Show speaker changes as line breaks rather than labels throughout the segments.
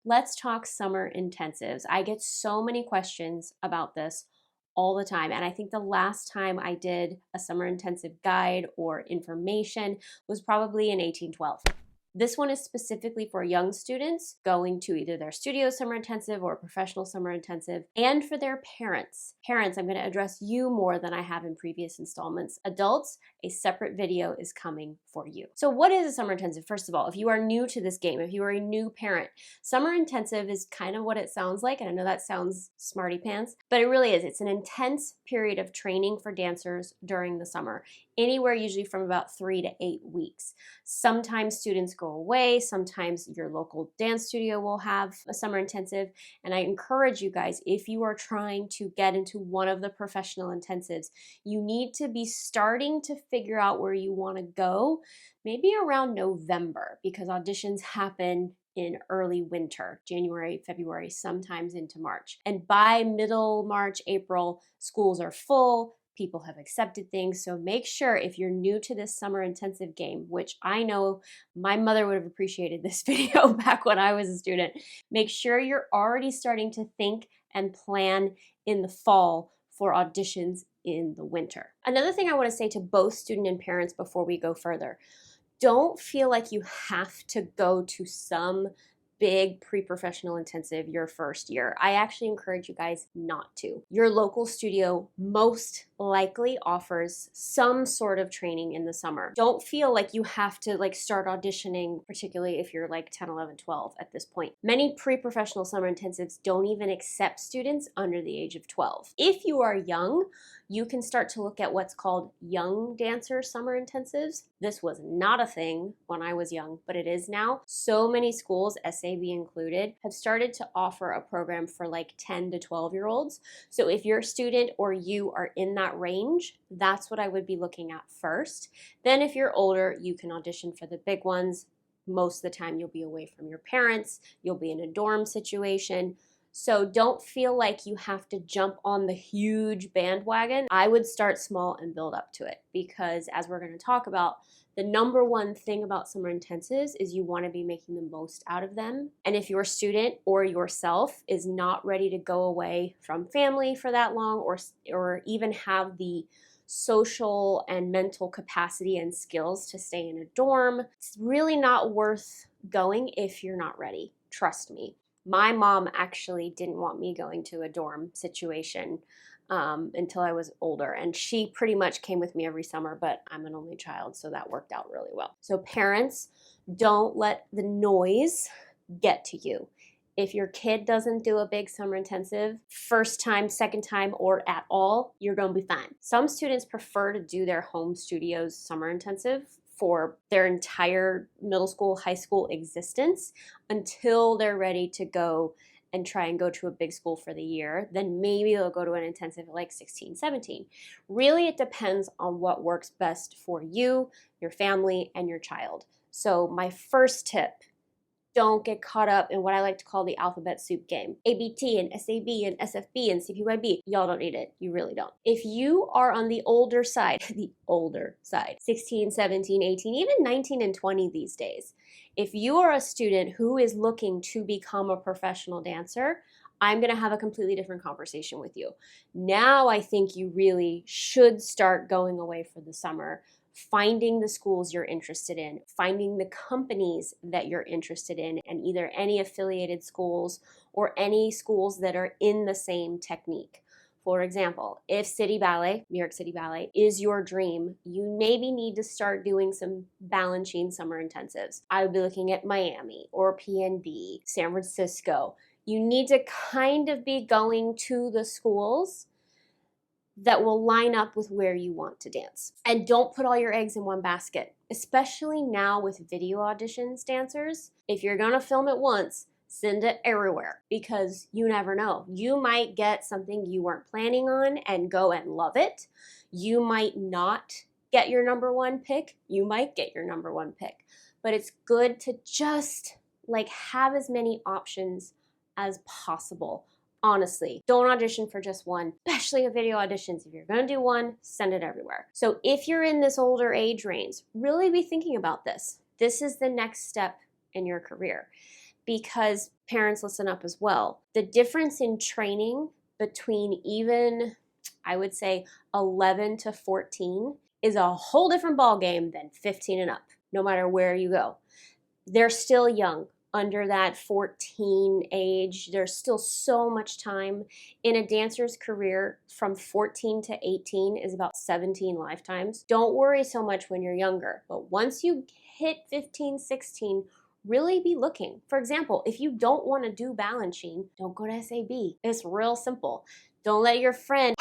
Let's talk summer intensives. I get so many questions about this all the time. And I think the last time I did a summer intensive guide or information was probably in 1812. This one is specifically for young students going to either their studio summer intensive or professional summer intensive, and for their parents. Parents, I'm going to address you more than I have in previous installments. Adults, a separate video is coming for you. So what is a summer intensive? First of all, if you are new to this game, if you are a new parent, summer intensive is kind of what it sounds like. And I know that sounds smarty pants, but it really is. It's an intense period of training for dancers during the summer, anywhere usually from about 3 to 8 weeks. Sometimes students go away, sometimes your local dance studio will have a summer intensive, and I encourage you guys, if you are trying to get into one of the professional intensives, you need to be starting to figure out where you want to go maybe around November, because auditions happen in early winter, January, February, sometimes into March. And by middle March, April, schools are full, people have accepted things. So make sure, if you're new to this summer intensive game, which I know my mother would have appreciated this video back when I was a student, make sure you're already starting to think and plan in the fall for auditions in the winter. Another thing I want to say to both student and parents before we go further: don't feel like you have to go to some big pre-professional intensive your first year. I actually encourage you guys not to. Your local studio most likely offers some sort of training in the summer. Don't feel like you have to start auditioning, particularly if you're 10, 11, 12 at this point. Many pre-professional summer intensives don't even accept students under the age of 12. If you are young, you can start to look at what's called young dancer summer intensives. This was not a thing when I was young, but it is now. So many schools, SAB included, have started to offer a program for 10 to 12-year-olds. So if your student or you are in that range, that's what I would be looking at first. Then if you're older, you can audition for the big ones. Most of the time you'll be away from your parents, you'll be in a dorm situation. So don't feel like you have to jump on the huge bandwagon. I would start small and build up to it, because as we're going to talk about, the number one thing about summer intensives is you want to be making the most out of them. And if your student or yourself is not ready to go away from family for that long, or even have the social and mental capacity and skills to stay in a dorm, it's really not worth going if you're not ready. Trust me. My mom actually didn't want me going to a dorm situation until I was older, and she pretty much came with me every summer, but I'm an only child, so that worked out really well. So parents, don't let the noise get to you. If your kid doesn't do a big summer intensive, first time, second time, or at all, you're going to be fine. Some students prefer to do their home studio's summer intensive for their entire middle school, high school existence until they're ready to go and try and go to a big school for the year. Then maybe they'll go to an intensive at 16, 17. Really, it depends on what works best for you, your family, and your child. So my first tip: don't get caught up in what I like to call the alphabet soup game. ABT and SAB and SFB and CPYB. Y'all don't need it. You really don't. If you are on the older side, 16, 17, 18, even 19 and 20 these days, if you are a student who is looking to become a professional dancer, I'm going to have a completely different conversation with you. Now I think you really should start going away for the summer, finding the schools you're interested in, finding the companies that you're interested in, and either any affiliated schools or any schools that are in the same technique. For example, if City Ballet, New York City Ballet, is your dream, you maybe need to start doing some Balanchine summer intensives. I would be looking at Miami or PNB, San Francisco. You need to kind of be going to the schools that will line up with where you want to dance. And don't put all your eggs in one basket, especially now with video auditions, dancers. If you're gonna film it once, send it everywhere, because you never know. You might get something you weren't planning on and go and love it. You might not get your number one pick. You might get your number one pick. But it's good to just have as many options as possible. Honestly, don't audition for just one, especially at video auditions. If you're gonna do one, send it everywhere. So if you're in this older age range, really be thinking about this. This is the next step in your career. because parents listen up as well. The difference in training between even, I would say, 11 to 14 is a whole different ballgame than 15 and up, no matter where you go. They're still young. Under that 14 age, there's still so much time. In a dancer's career, from 14 to 18 is about 17 lifetimes. Don't worry so much when you're younger, but once you hit 15, 16, really be looking. For example, if you don't want to do Balanchine, don't go to SAB. It's real simple. Don't let your friend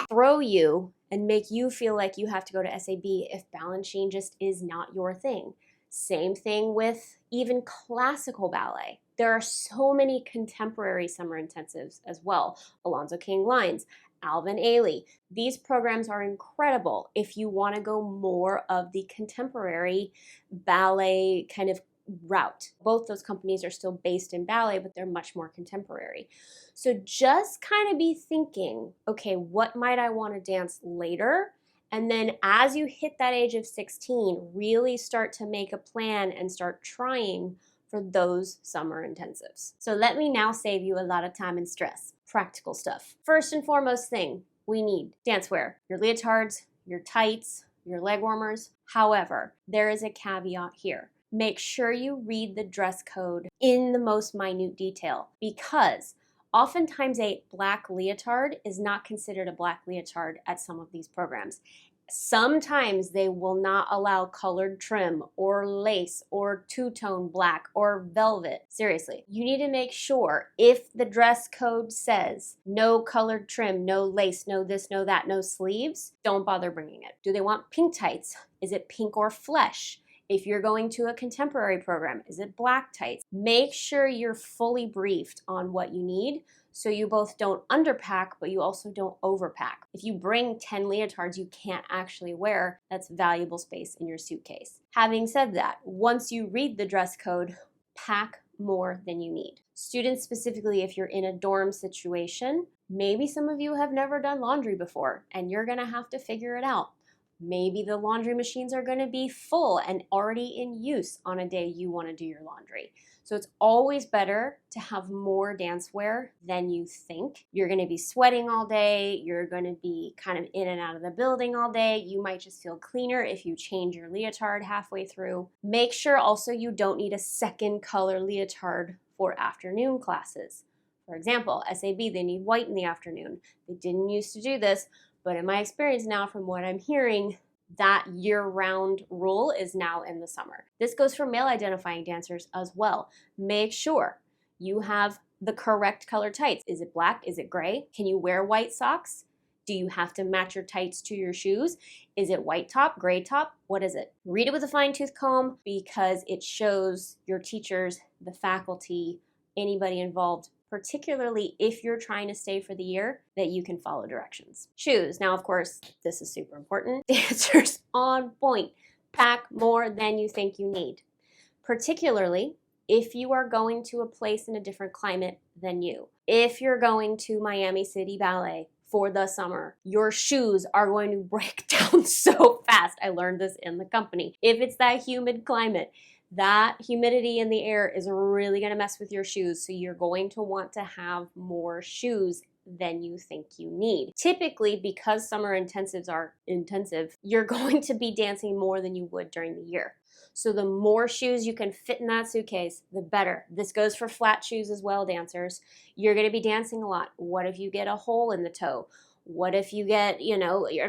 throw you and make you feel like you have to go to SAB if Balanchine just is not your thing. Same thing with even classical ballet. There are so many contemporary summer intensives as well. Alonzo King Lines, Alvin Ailey. These programs are incredible if you want to go more of the contemporary ballet kind of route. Both those companies are still based in ballet, but they're much more contemporary. So just kind of be thinking, okay, what might I want to dance later? And then as you hit that age of 16, really start to make a plan and start trying for those summer intensives. So let me now save you a lot of time and stress. Practical stuff. First and foremost thing, we need dancewear, your leotards, your tights, your leg warmers. However, there is a caveat here. Make sure you read the dress code in the most minute detail, because oftentimes a black leotard is not considered a black leotard at some of these programs. Sometimes they will not allow colored trim or lace or two-tone black or velvet. Seriously, you need to make sure if the dress code says no colored trim, no lace, no this, no that, no sleeves, don't bother bringing it. Do they want pink tights? Is it pink or flesh? If you're going to a contemporary program, is it black tights? Make sure you're fully briefed on what you need so you both don't underpack, but you also don't overpack. If you bring 10 leotards you can't actually wear, that's valuable space in your suitcase. Having said that, once you read the dress code, pack more than you need. Students, specifically if you're in a dorm situation, maybe some of you have never done laundry before and you're gonna have to figure it out. Maybe the laundry machines are going to be full and already in use on a day you want to do your laundry. So it's always better to have more dancewear than you think. You're going to be sweating all day. You're going to be kind of in and out of the building all day. You might just feel cleaner if you change your leotard halfway through. Make sure also you don't need a second color leotard for afternoon classes. For example, SAB, they need white in the afternoon. They didn't used to do this. But in my experience now, from what I'm hearing, that year-round rule is now in the summer. This goes for male identifying dancers as well. Make sure you have the correct color tights. Is it black? Is it gray? Can you wear white socks? Do you have to match your tights to your shoes? Is it white top, gray top? What is it? Read it with a fine-tooth comb because it shows your teachers, the faculty, anybody involved, particularly if you're trying to stay for the year, that you can follow directions. Shoes. Now, of course, this is super important. Dancers on point. Pack more than you think you need, particularly if you are going to a place in a different climate than you. If you're going to Miami City Ballet for the summer, your shoes are going to break down so fast. I learned this in the company. If it's that humid climate, that humidity in the air is really going to mess with your shoes, so you're going to want to have more shoes than you think you need. Typically, because summer intensives are intensive, you're going to be dancing more than you would during the year. So the more shoes you can fit in that suitcase, the better. This goes for flat shoes as well, dancers. You're going to be dancing a lot. What if you get a hole in the toe? What if you get, an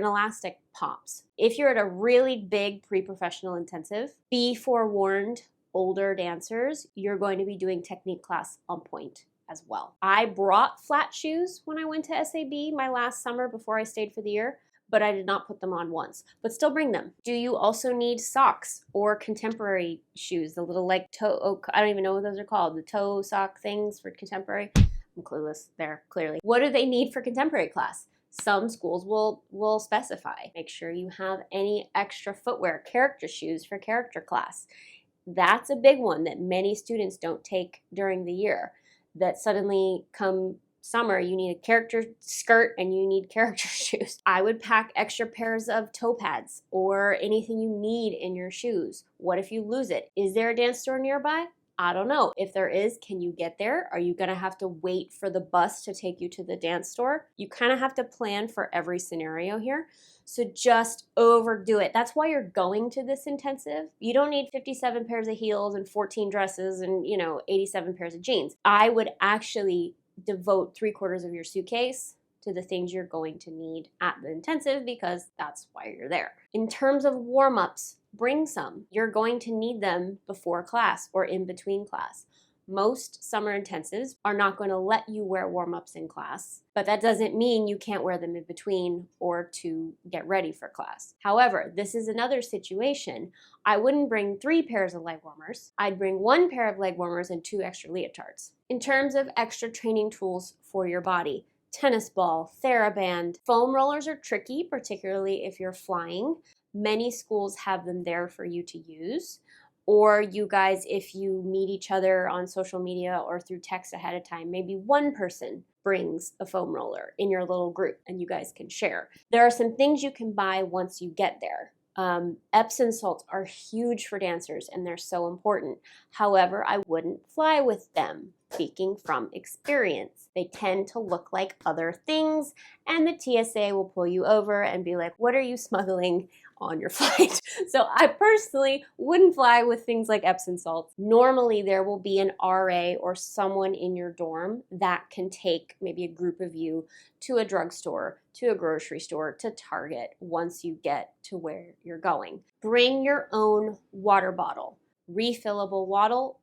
elastic pops? If you're at a really big pre-professional intensive, be forewarned, older dancers, you're going to be doing technique class on point as well. I brought flat shoes when I went to SAB my last summer before I stayed for the year, but I did not put them on once, but still bring them. Do you also need socks or contemporary shoes? The little toe, I don't even know what those are called, the toe sock things for contemporary? I'm clueless there, clearly. What do they need for contemporary class? Some schools will specify. Make sure you have any extra footwear, character shoes for character class. That's a big one that many students don't take during the year. That suddenly come summer, you need a character skirt and you need character shoes. I would pack extra pairs of toe pads or anything you need in your shoes. What if you lose it? Is there a dance store nearby? I don't know. If there is, can you get there? Are you going to have to wait for the bus to take you to the dance store? You kind of have to plan for every scenario here. So just overdo it. That's why you're going to this intensive. You don't need 57 pairs of heels and 14 dresses and, 87 pairs of jeans. I would actually devote 3/4 of your suitcase to the things you're going to need at the intensive, because that's why you're there. In terms of warm-ups, bring some. You're going to need them before class or in between class. Most summer intensives are not going to let you wear warm-ups in class, but that doesn't mean you can't wear them in between or to get ready for class. However, this is another situation. I wouldn't bring 3 pairs of leg warmers. I'd bring 1 pair of leg warmers and 2 extra leotards. In terms of extra training tools for your body, tennis ball, TheraBand. Foam rollers are tricky, particularly if you're flying. Many schools have them there for you to use. Or you guys, if you meet each other on social media or through text ahead of time, maybe one person brings a foam roller in your little group and you guys can share. There are some things you can buy once you get there. Epsom salts are huge for dancers and they're so important. However, I wouldn't fly with them, speaking from experience. They tend to look like other things and the TSA will pull you over and be like, what are you smuggling on your flight? So I personally wouldn't fly with things like Epsom salts. Normally there will be an RA or someone in your dorm that can take maybe a group of you to a drugstore, to a grocery store, to Target once you get to where you're going. Bring your own water bottle, refillable waddle.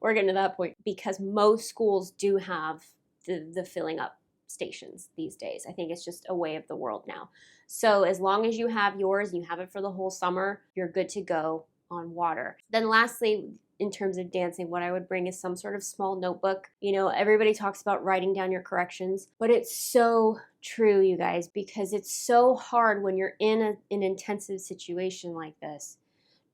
We're getting to that point because most schools do have the filling up stations these days. I think it's just a way of the world now. So as long as you have yours and you have it for the whole summer, you're good to go on water. Then lastly, in terms of dancing, what I would bring is some sort of small notebook. Everybody talks about writing down your corrections, but it's so true, you guys, because it's so hard when you're in an intensive situation like this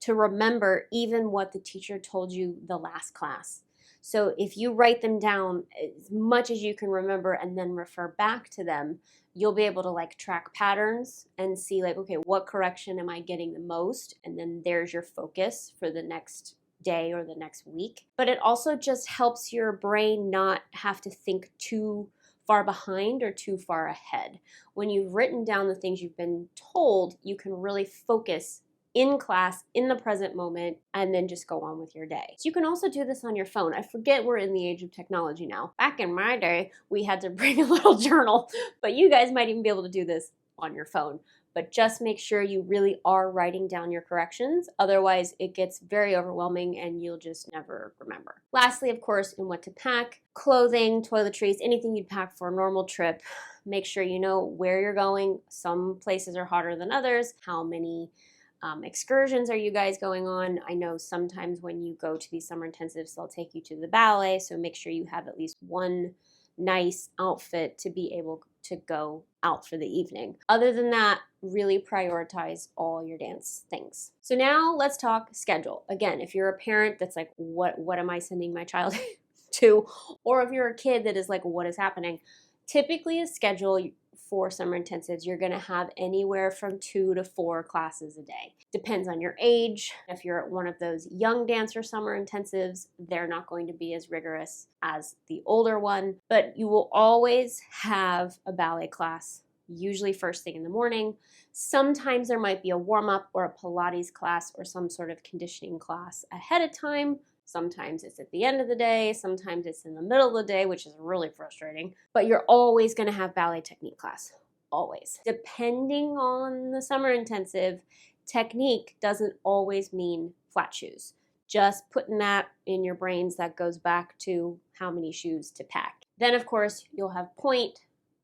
to remember even what the teacher told you the last class. So if you write them down as much as you can remember and then refer back to them, you'll be able to track patterns and see okay, what correction am I getting the most? And then there's your focus for the next day or the next week. But it also just helps your brain not have to think too far behind or too far ahead. When you've written down the things you've been told, you can really focus in class, in the present moment, and then just go on with your day. So you can also do this on your phone. I forget we're in the age of technology now. Back in my day, we had to bring a little journal, but you guys might even be able to do this on your phone. But just make sure you really are writing down your corrections. Otherwise, it gets very overwhelming and you'll just never remember. Lastly, of course, in what to pack, clothing, toiletries, anything you'd pack for a normal trip. Make sure you know where you're going. Some places are hotter than others. How many excursions are you guys going on? I know sometimes when you go to these summer intensives, they'll take you to the ballet, so make sure you have at least one nice outfit to be able to go out for the evening. Other than that, really prioritize all your dance things. So now let's talk schedule. Again, if you're a parent that's like, what am I sending my child to? Or if you're a kid that is like, what is happening? Typically a schedule for summer intensives, you're going to have anywhere from 2 to 4 classes a day. Depends on your age. If you're at one of those young dancer summer intensives, they're not going to be as rigorous as the older one, but you will always have a ballet class, usually first thing in the morning. Sometimes there might be a warm-up or a Pilates class or some sort of conditioning class ahead of time. Sometimes it's at the end of the day, sometimes it's in the middle of the day, which is really frustrating, but you're always going to have ballet technique class, always. Depending on the summer intensive, technique doesn't always mean flat shoes. Just putting that in your brains, that goes back to how many shoes to pack. Then of course, you'll have point,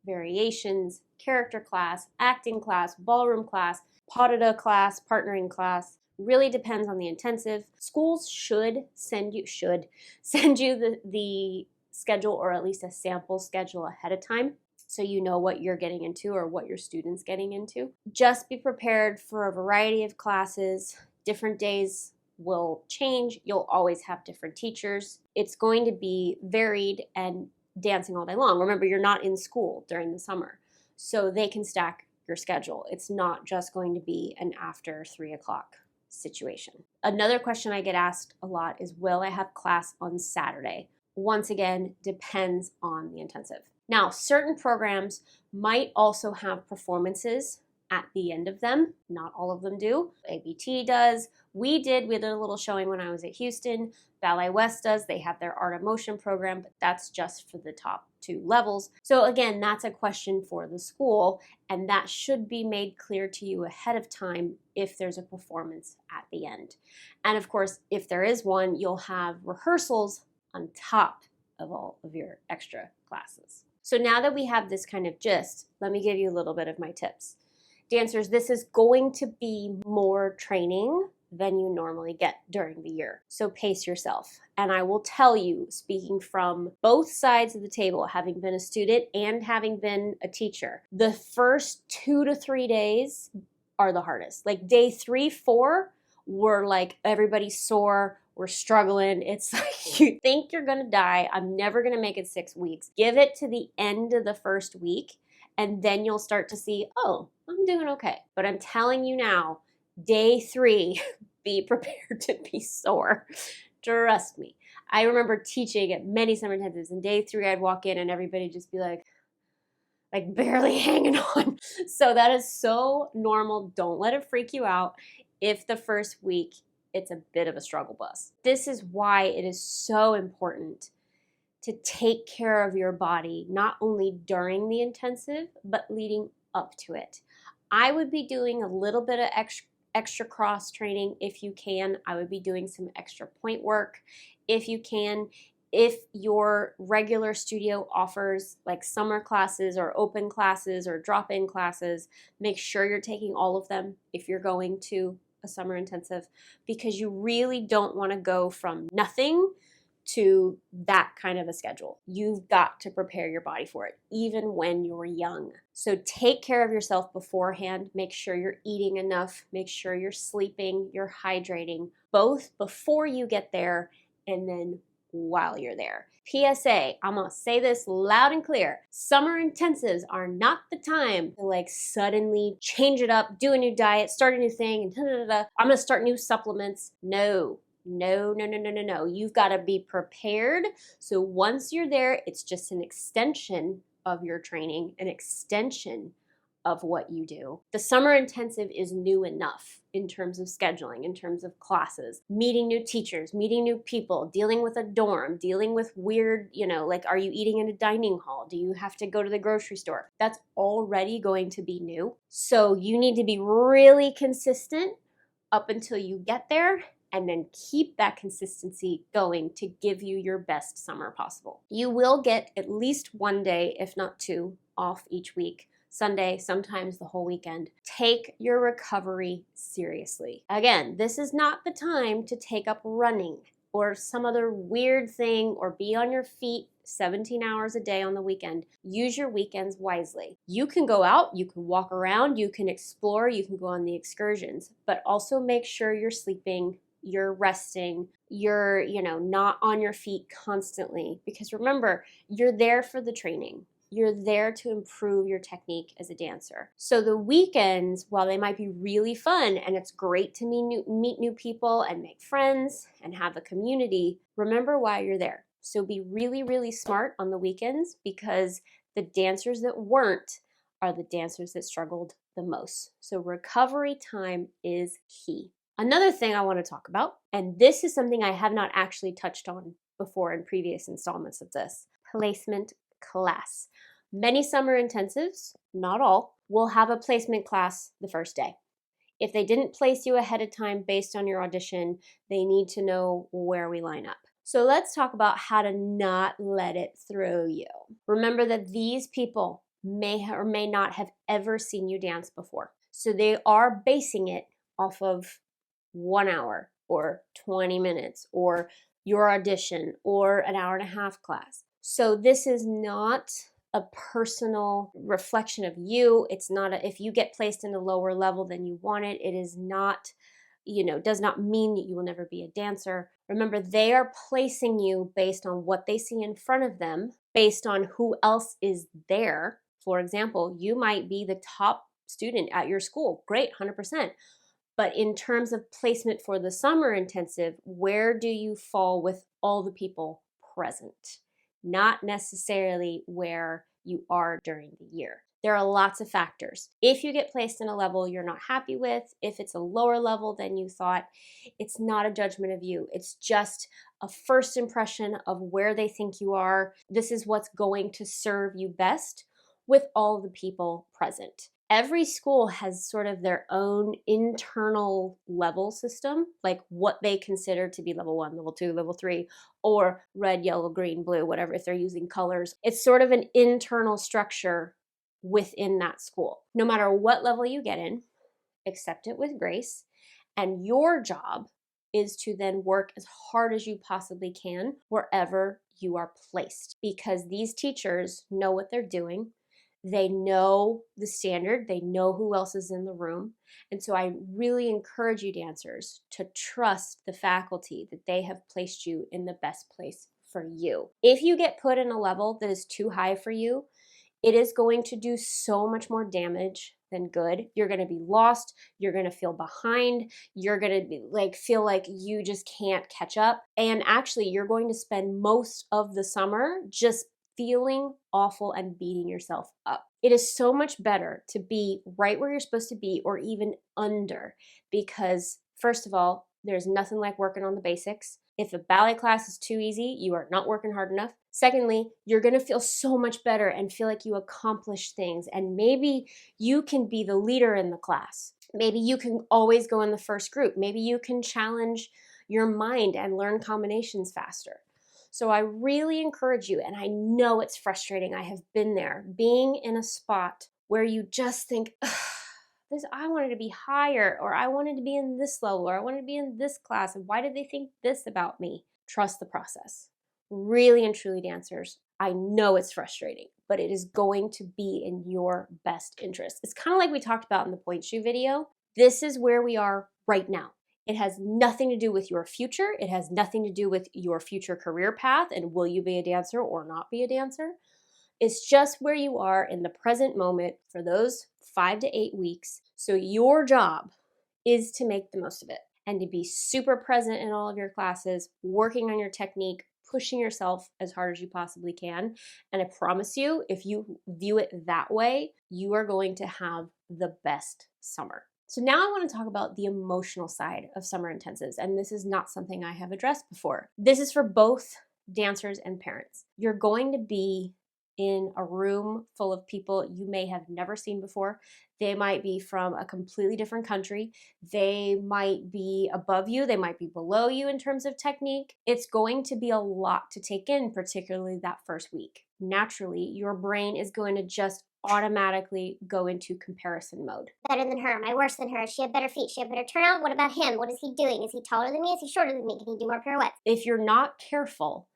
variations, character class, acting class, ballroom class, pas de deux class, partnering class. Really depends on the intensive. Schools should send you the schedule, or at least a sample schedule ahead of time, so you know what you're getting into or what your student's getting into. Just be prepared for a variety of classes. Different days will change. You'll always have different teachers. It's going to be varied and dancing all day long. Remember, you're not in school during the summer, so they can stack your schedule. It's not just going to be an after 3 o'clock situation. Another question I get asked a lot is, will I have class on Saturday? Once again, depends on the intensive. Now, certain programs might also have performances at the end of them. Not all of them do. ABT does. We did a little showing when I was at Houston. Ballet West does. They have their Art of Motion program, but that's just for the top 2 levels. So again, that's a question for the school, and that should be made clear to you ahead of time if there's a performance at the end. And of course, if there is one, you'll have rehearsals on top of all of your extra classes. So now that we have this kind of gist, let me give you a little bit of my tips. Dancers, this is going to be more training than you normally get during the year. So pace yourself. And I will tell you, speaking from both sides of the table, having been a student and having been a teacher, the first 2 to 3 days are the hardest. Like day 3, 4, we're like, everybody's sore, we're struggling. It's like you think you're gonna die. I'm never gonna make it 6 weeks. Give it to the end of the first week, and then you'll start to see, oh, I'm doing okay. But I'm telling you now, day 3, be prepared to be sore. Trust me. I remember teaching at many summer intensives, and day 3 I'd walk in and everybody just be like barely hanging on. So that is so normal. Don't let it freak you out if the first week it's a bit of a struggle bus. This is why it is so important to take care of your body, not only during the intensive, but leading up to it. I would be doing a little bit of extra cross training if you can. I would be doing some extra point work if you can. If your regular studio offers like summer classes or open classes or drop-in classes, make sure you're taking all of them if you're going to a summer intensive, because you really don't want to go from nothing to that kind of a schedule. You've got to prepare your body for it, even when you're young. So take care of yourself beforehand. Make sure you're eating enough. Make sure you're sleeping, you're hydrating, both before you get there and then while you're there. PSA, I'm gonna say this loud and clear. Summer intensives are not the time to like suddenly change it up, do a new diet, start a new thing, and I'm gonna start new supplements. No. You've got to be prepared. So once you're there, it's just an extension of your training, an extension of what you do. The summer intensive is new enough in terms of scheduling, in terms of classes, meeting new teachers, meeting new people, dealing with a dorm, dealing with weird, like, are you eating in a dining hall? Do you have to go to the grocery store? That's already going to be new. So you need to be really consistent up until you get there, and then keep that consistency going to give you your best summer possible. You will get at least 1 day, if not 2, off each week. Sunday, sometimes the whole weekend. Take your recovery seriously. Again, this is not the time to take up running or some other weird thing or be on your feet 17 hours a day on the weekend. Use your weekends wisely. You can go out, you can walk around, you can explore, you can go on the excursions, but also make sure you're sleeping, you're resting, you're, not on your feet constantly. Because remember, you're there for the training. You're there to improve your technique as a dancer. So the weekends, while they might be really fun and it's great to meet new people and make friends and have a community, remember why you're there. So be really, really smart on the weekends, because the dancers that weren't are the dancers that struggled the most. So recovery time is key. Another thing I want to talk about, and this is something I have not actually touched on before in previous installments of this, placement class. Many summer intensives, not all, will have a placement class the first day. If they didn't place you ahead of time based on your audition, they need to know where we line up. So let's talk about how to not let it throw you. Remember that these people may or may not have ever seen you dance before. So they are basing it off of 1 hour or 20 minutes or your audition or an hour and a half class. So this is not a personal reflection of you. It's not if you get placed in a lower level than you wanted, it is not, does not mean that you will never be a dancer. Remember, they are placing you based on what they see in front of them, based on who else is there. For example, you might be the top student at your school. Great, 100%. But in terms of placement for the summer intensive, where do you fall with all the people present? Not necessarily where you are during the year. There are lots of factors. If you get placed in a level you're not happy with, if it's a lower level than you thought, it's not a judgment of you. It's just a first impression of where they think you are. This is what's going to serve you best with all the people present. Every school has sort of their own internal level system, like what they consider to be level 1, level 2, level 3, or red, yellow, green, blue, whatever, if they're using colors. It's sort of an internal structure within that school. No matter what level you get in, accept it with grace, and your job is to then work as hard as you possibly can wherever you are placed, because these teachers know what they're doing. They know the standard, they know who else is in the room. And so I really encourage you, dancers, to trust the faculty that they have placed you in the best place for you. If you get put in a level that is too high for you, it is going to do so much more damage than good. You're going to be lost. You're going to feel behind. You're going to be feel like you just can't catch up. And actually, you're going to spend most of the summer just feeling awful and beating yourself up. It is so much better to be right where you're supposed to be, or even under, because first of all, there's nothing like working on the basics. If a ballet class is too easy, you are not working hard enough. Secondly, you're going to feel so much better and feel like you accomplished things. And maybe you can be the leader in the class. Maybe you can always go in the first group. Maybe you can challenge your mind and learn combinations faster. So I really encourage you, and I know it's frustrating. I have been there, being in a spot where you just think, I wanted to be higher, or I wanted to be in this level, or I wanted to be in this class, and why did they think this about me? Trust the process. Really and truly, dancers, I know it's frustrating, but it is going to be in your best interest. It's kind of like we talked about in the point shoe video. This is where we are right now. It has nothing to do with your future. It has nothing to do with your future career path and will you be a dancer or not be a dancer. It's just where you are in the present moment for those 5 to 8 weeks. So your job is to make the most of it and to be super present in all of your classes, working on your technique, pushing yourself as hard as you possibly can. And I promise you, if you view it that way, you are going to have the best summer. So now I want to talk about the emotional side of summer intensives, and this is not something I have addressed before. This is for both dancers and parents. You're going to be in a room full of people you may have never seen before. They might be from a completely different country. They might be above you. They might be below you in terms of technique. It's going to be a lot to take in, particularly that first week. Naturally, your brain is going to just automatically go into comparison mode.
Better than her? Am I worse than her? She had better feet. She had better turnout. What about him? What is he doing? Is he taller than me? Is he shorter than me? Can he do more pirouettes?
If you're not careful,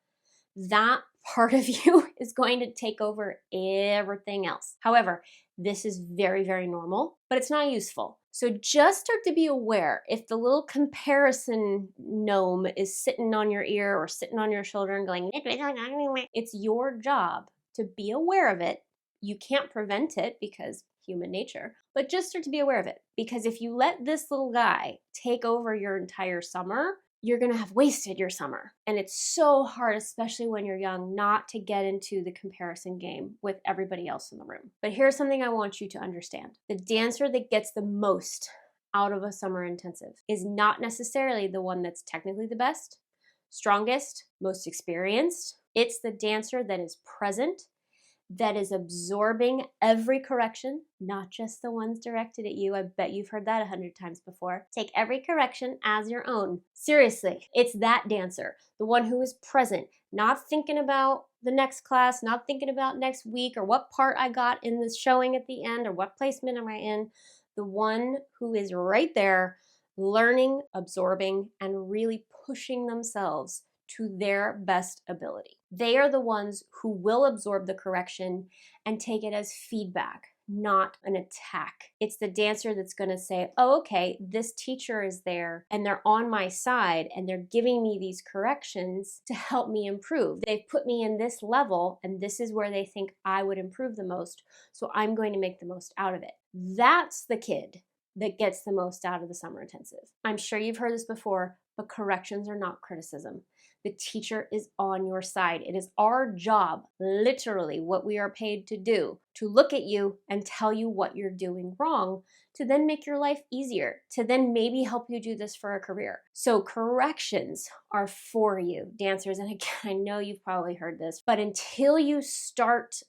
that part of you is going to take over everything else. However, this is very, very normal, but it's not useful. So just start to be aware if the little comparison gnome is sitting on your ear or sitting on your shoulder and going, it's your job to be aware of it. You can't prevent it because human nature, but just start to be aware of it. Because if you let this little guy take over your entire summer, you're going to have wasted your summer. And it's so hard, especially when you're young, not to get into the comparison game with everybody else in the room. But here's something I want you to understand. The dancer that gets the most out of a summer intensive is not necessarily the one that's technically the best, strongest, most experienced. It's the dancer that is present, that is absorbing every correction, not just the ones directed at you. I bet you've heard that 100 times before. Take every correction as your own. Seriously, it's that dancer, the one who is present, not thinking about the next class, not thinking about next week or what part I got in this showing at the end or what placement am I in. The one who is right there, learning, absorbing, and really pushing themselves to their best ability. They are the ones who will absorb the correction and take it as feedback, not an attack. It's the dancer that's going to say, oh, okay, this teacher is there and they're on my side and they're giving me these corrections to help me improve. They've put me in this level and this is where they think I would improve the most, so I'm going to make the most out of it. That's the kid that gets the most out of the summer intensive. I'm sure you've heard this before, but corrections are not criticism. The teacher is on your side. It is our job, literally what we are paid to do, to look at you and tell you what you're doing wrong, to then make your life easier, to then maybe help you do this for a career. So corrections are for you, dancers. And again, I know you've probably heard this, but until you start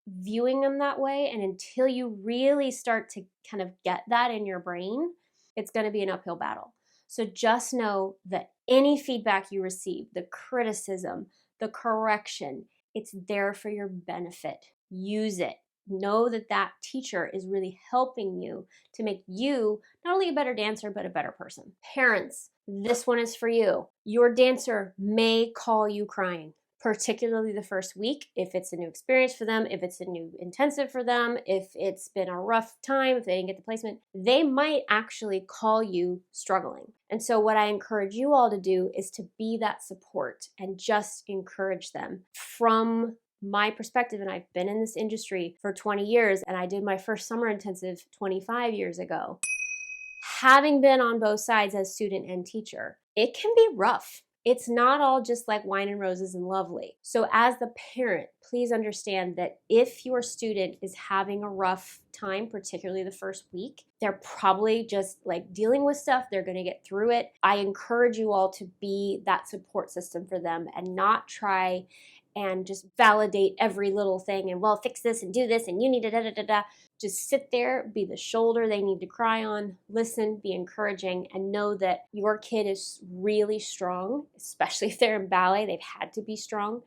viewing them that way and until you really start to kind of get that in your brain, it's going to be an uphill battle. So just know that any feedback you receive, the criticism, the correction, it's there for your benefit. Use it. Know that that teacher is really helping you to make you not only a better dancer, but a better person. Parents, this one is for you. Your dancer may call you crying, particularly the first week, if it's a new experience for them, if it's a new intensive for them, if it's been a rough time, if they didn't get the placement, they might actually call you struggling. And so what I encourage you all to do is to be that support and just encourage them. From my perspective, and I've been in this industry for 20 years, and I did my first summer intensive 25 years ago. Having been on both sides as student and teacher, it can be rough. It's not all just like wine and roses and lovely. So as the parent, please understand that if your student is having a rough time, particularly the first week, they're probably just like dealing with stuff. They're going to get through it. I encourage you all to be that support system for them and not try and just validate every little thing and, well, fix this and do this and you need to da-da-da-da. Just sit there, be the shoulder they need to cry on, listen, be encouraging, and know that your kid is really strong, especially if they're in ballet. They've had to be strong,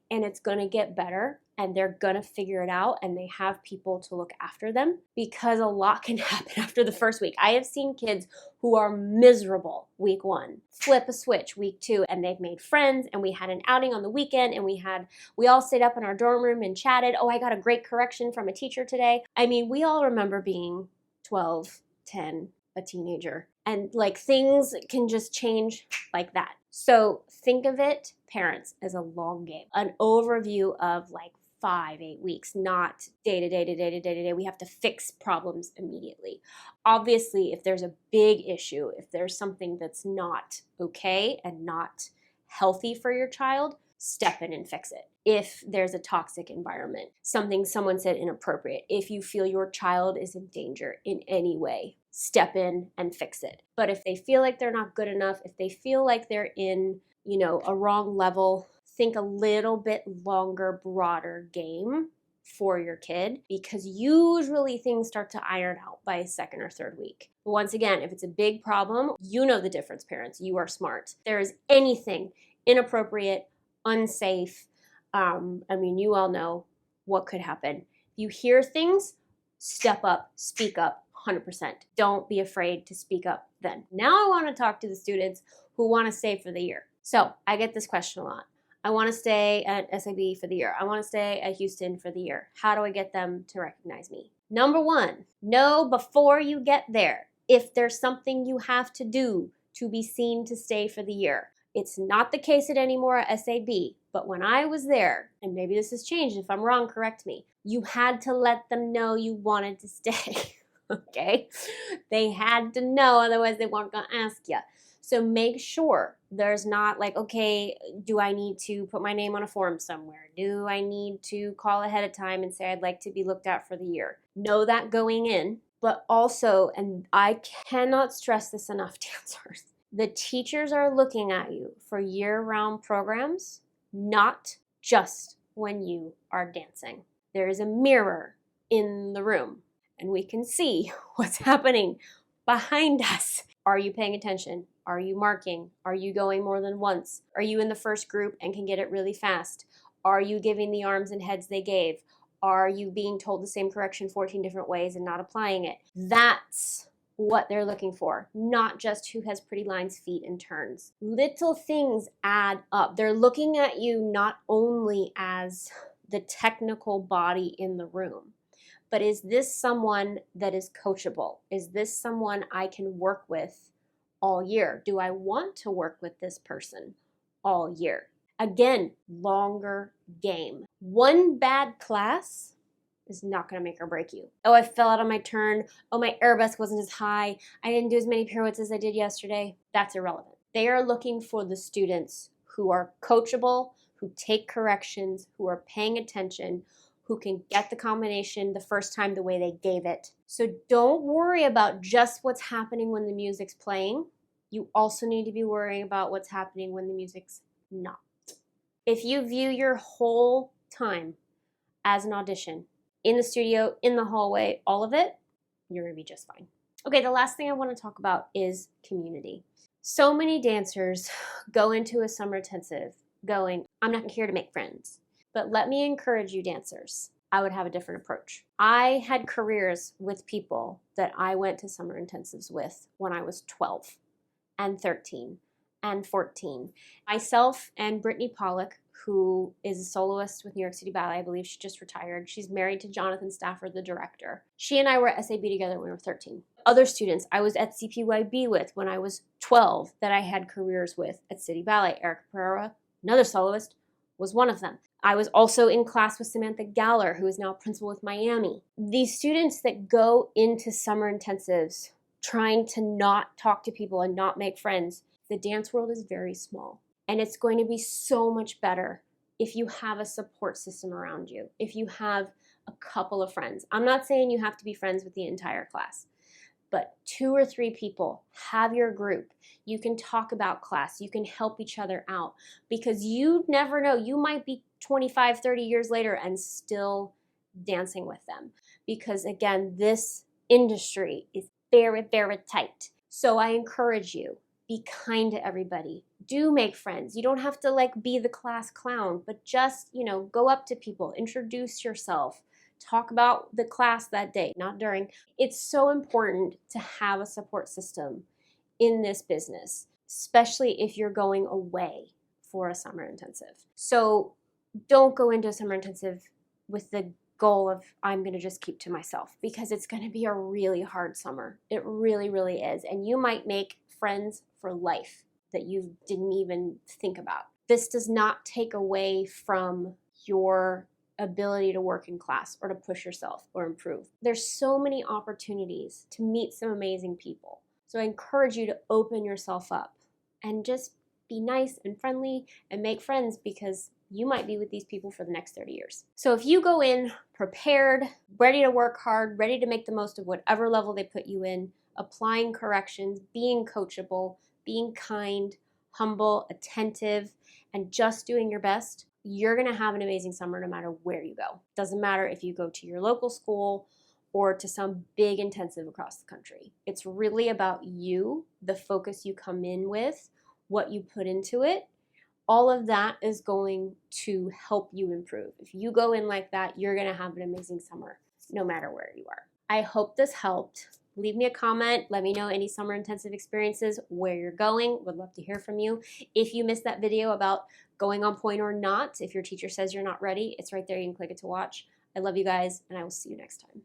and it's going to get better, and they're going to figure it out, and they have people to look after them, because a lot can happen after the first week. I have seen kids who are miserable week 1 flip a switch week 2, and they've made friends, and we had an outing on the weekend, and we all stayed up in our dorm room and chatted. Oh, I got a great correction from a teacher today. I mean, we all remember being 12, 10, a teenager, and like things can just change like that. So think of it, parents, as a long game, an overview of like 5-8 weeks, not day to day to day to day to day. We have to fix problems immediately. Obviously, if there's a big issue, if there's something that's not okay and not healthy for your child, step in and fix it. If there's a toxic environment, something someone said inappropriate, if you feel your child is in danger in any way, step in and fix it. But if they feel like they're not good enough, if they feel like they're in, a wrong level, think a little bit longer, broader game for your kid, because usually things start to iron out by second or third week. But once again, if it's a big problem, you know the difference, parents. You are smart. If there is anything inappropriate, unsafe, you all know what could happen. If you hear things, step up, speak up, 100%. Don't be afraid to speak up then. Now I want to talk to the students who want to stay for the year. So I get this question a lot. I want to stay at SIB for the year. I want to stay at Houston for the year. How do I get them to recognize me? Number 1, know before you get there if there's something you have to do to be seen to stay for the year. It's not the case anymore at SAB, but when I was there, and maybe this has changed, if I'm wrong, correct me, you had to let them know you wanted to stay, okay? They had to know, otherwise they weren't gonna ask you. So make sure there's not like, okay, do I need to put my name on a form somewhere? Do I need to call ahead of time and say I'd like to be looked at for the year? Know that going in, but also, and I cannot stress this enough, dancers, the teachers are looking at you for year-round programs, not just when you are dancing. There is a mirror in the room, and we can see what's happening behind us. Are you paying attention? Are you marking? Are you going more than once? Are you in the first group and can get it really fast? Are you giving the arms and heads they gave? Are you being told the same correction 14 different ways and not applying it? That's what they're looking for, not just who has pretty lines, feet, and turns. Little things add up. They're looking at you not only as the technical body in the room, but is this someone that is coachable? Is this someone I can work with all year? Do I want to work with this person all year? Again, longer game. One bad class is not going to make or break you. Oh, I fell out on my turn. Oh, my arabesque wasn't as high. I didn't do as many pirouettes as I did yesterday. That's irrelevant. They are looking for the students who are coachable, who take corrections, who are paying attention, who can get the combination the first time the way they gave it. So don't worry about just what's happening when the music's playing. You also need to be worrying about what's happening when the music's not. If you view your whole time as an audition, in the studio, in the hallway, all of it, you're going to be just fine. Okay, the last thing I want to talk about is community. So many dancers go into a summer intensive going, I'm not here to make friends. But let me encourage you dancers, I would have a different approach. I had careers with people that I went to summer intensives with when I was 12 and 13 and 14. Myself and Brittany Pollock, who is a soloist with New York City Ballet. I believe she just retired. She's married to Jonathan Stafford, the director. She and I were at SAB together when we were 13. Other students I was at CPYB with when I was 12 that I had careers with at City Ballet. Erica Pereira, another soloist, was one of them. I was also in class with Samantha Galler, who is now principal with Miami. These students that go into summer intensives trying to not talk to people and not make friends, the dance world is very small. And it's going to be so much better if you have a support system around you, if you have a couple of friends. I'm not saying you have to be friends with the entire class, but 2 or 3 people, have your group. You can talk about class. You can help each other out because you never know. You might be 25, 30 years later and still dancing with them because, again, this industry is very, very tight. So I encourage you, be kind to everybody. Do make friends. You don't have to be the class clown, but just, go up to people, introduce yourself, talk about the class that day, not during. It's so important to have a support system in this business, especially if you're going away for a summer intensive. So don't go into a summer intensive with the goal of I'm going to just keep to myself because it's going to be a really hard summer. It really, really is. And you might make friends for life that you didn't even think about. This does not take away from your ability to work in class or to push yourself or improve. There's so many opportunities to meet some amazing people. So I encourage you to open yourself up and just be nice and friendly and make friends because you might be with these people for the next 30 years. So if you go in prepared, ready to work hard, ready to make the most of whatever level they put you in, applying corrections, being coachable, being kind, humble, attentive, and just doing your best, you're going to have an amazing summer no matter where you go. Doesn't matter if you go to your local school or to some big intensive across the country. It's really about you, the focus you come in with, what you put into it. All of that is going to help you improve. If you go in like that, you're going to have an amazing summer no matter where you are. I hope this helped. Leave me a comment. Let me know any summer intensive experiences, where you're going. Would love to hear from you. If you missed that video about going on point or not, if your teacher says you're not ready, it's right there. You can click it to watch. I love you guys, and I will see you next time.